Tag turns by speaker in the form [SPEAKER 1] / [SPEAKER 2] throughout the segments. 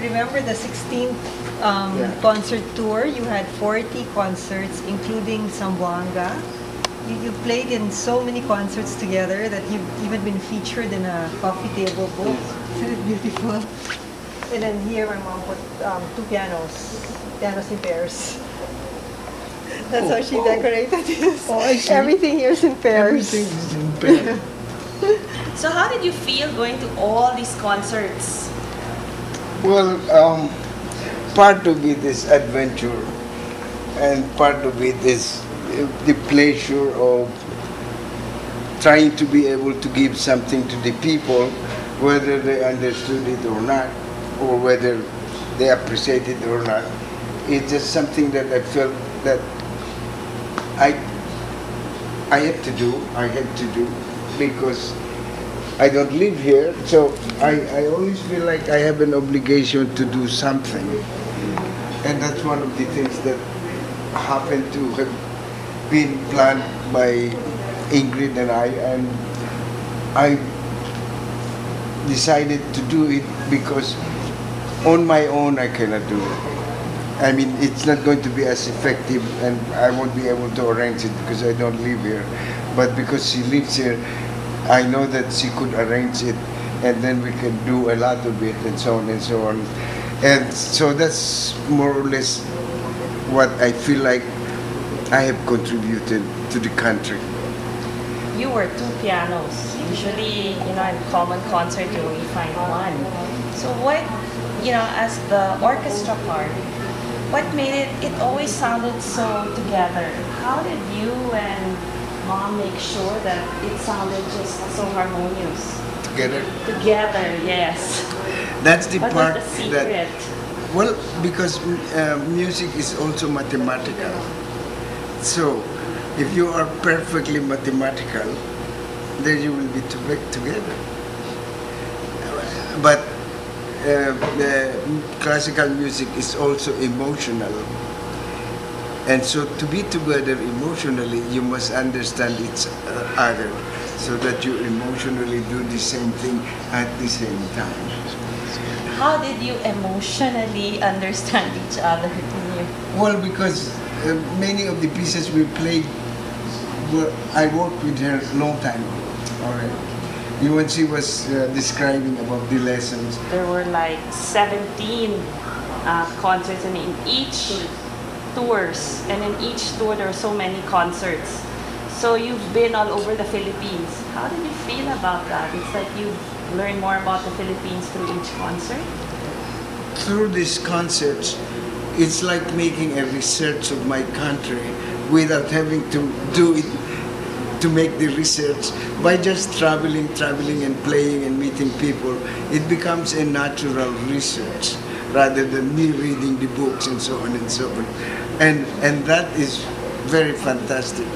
[SPEAKER 1] remember the 16th concert tour. You had 40 concerts, including Zamboanga. You played in so many concerts together that you've even been featured in a coffee table book. Isn't it beautiful? And then here my mom put two pianos in pairs. That's how she decorated this.
[SPEAKER 2] Oh, I see.
[SPEAKER 1] Everything here is in pairs.
[SPEAKER 2] Everything is in pairs.
[SPEAKER 3] So how did you feel going to all these concerts?
[SPEAKER 2] Well, part of it is adventure, and part of it is the pleasure of trying to be able to give something to the people, whether they understood it or not, or whether they appreciate it or not. It's just something that I felt that I had to do because I don't live here, so I always feel like I have an obligation to do something. And that's one of the things that happened to have been planned by Ingrid and I decided to do it because on my own I cannot do it. I mean, it's not going to be as effective, and I won't be able to arrange it because I don't live here. But because she lives here, I know that she could arrange it, and then we can do a lot of it, and so on and so on. And so that's more or less what I feel like I have contributed to the country.
[SPEAKER 3] You were two pianos. Usually, in common concert, you only find one. So what, as the orchestra part, what made it always sounded so together? How did you and Mom make sure that it sounded just so harmonious?
[SPEAKER 2] Together?
[SPEAKER 3] Together, yes.
[SPEAKER 2] That's the
[SPEAKER 3] What
[SPEAKER 2] part
[SPEAKER 3] was the secret?
[SPEAKER 2] Well, because music is also mathematical. So, if you are perfectly mathematical, then you will be together. But the classical music is also emotional. And so to be together emotionally, you must understand each other so that you emotionally do the same thing at the same time.
[SPEAKER 3] How did you emotionally understand each other?
[SPEAKER 2] Well, because many of the pieces we played, I worked with her a long time ago. All right. When she was describing about the lessons.
[SPEAKER 3] There were like 17 concerts, and in each tours, and in each tour there were so many concerts. So you've been all over the Philippines. How did you feel about that? It's like you learn more about the Philippines through each concert?
[SPEAKER 2] Through these concerts, it's like making a research of my country without having to do it to make the research. By just traveling and playing and meeting people, it becomes a natural research rather than me reading the books and so on and so on. And that is very fantastic.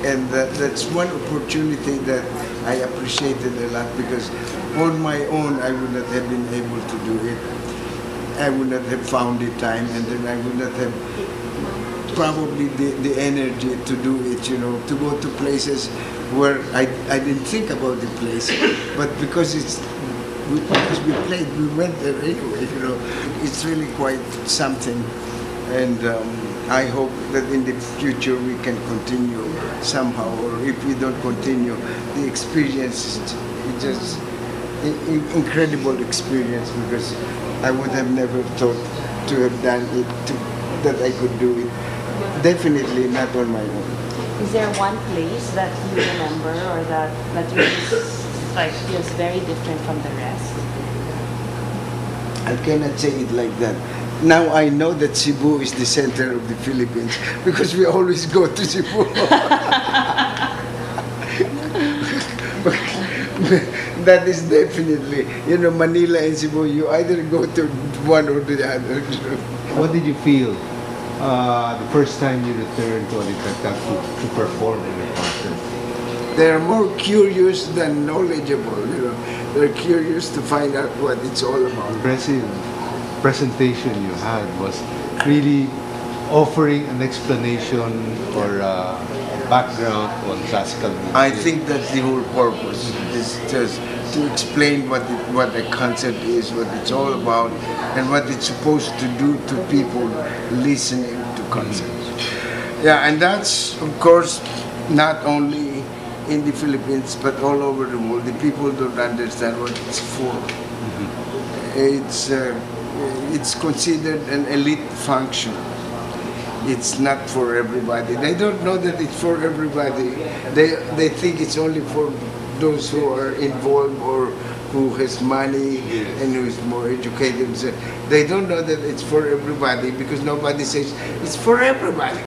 [SPEAKER 2] And that's one opportunity that I appreciated a lot, because on my own I would not have been able to do it. I would not have found the time, and then I would not have probably the energy to do it, to go to places where I didn't think about the place, but because we played, we went there anyway, It's really quite something, and I hope that in the future we can continue somehow, or if we don't continue, the experience is just incredible experience, because I would have never thought to have done it, that I could do it. Definitely not on my own.
[SPEAKER 3] Is there one place that you remember, or that you feels very different from the rest?
[SPEAKER 2] I cannot say it like that. Now I know that Cebu is the center of the Philippines because we always go to Cebu. That is definitely, Manila and Cebu, you either go to one or the other.
[SPEAKER 4] What did you feel the first time you returned to Alitagtag to perform in a concert?
[SPEAKER 2] They're more curious than knowledgeable, They're curious to find out what it's all about.
[SPEAKER 4] Impressive presentation you had was really offering an explanation or background on classical music.
[SPEAKER 2] I think that's the whole purpose. Is just to explain what a concert is, what it's all about, and what it's supposed to do to people listening to concerts. Yeah, and that's of course not only in the Philippines but all over the world. The people don't understand what it's for. It's considered an elite function. It's not for everybody. They don't know that it's for everybody. They think it's only for those who are involved or who has money and who is more educated. So they don't know that it's for everybody because nobody says it's for everybody.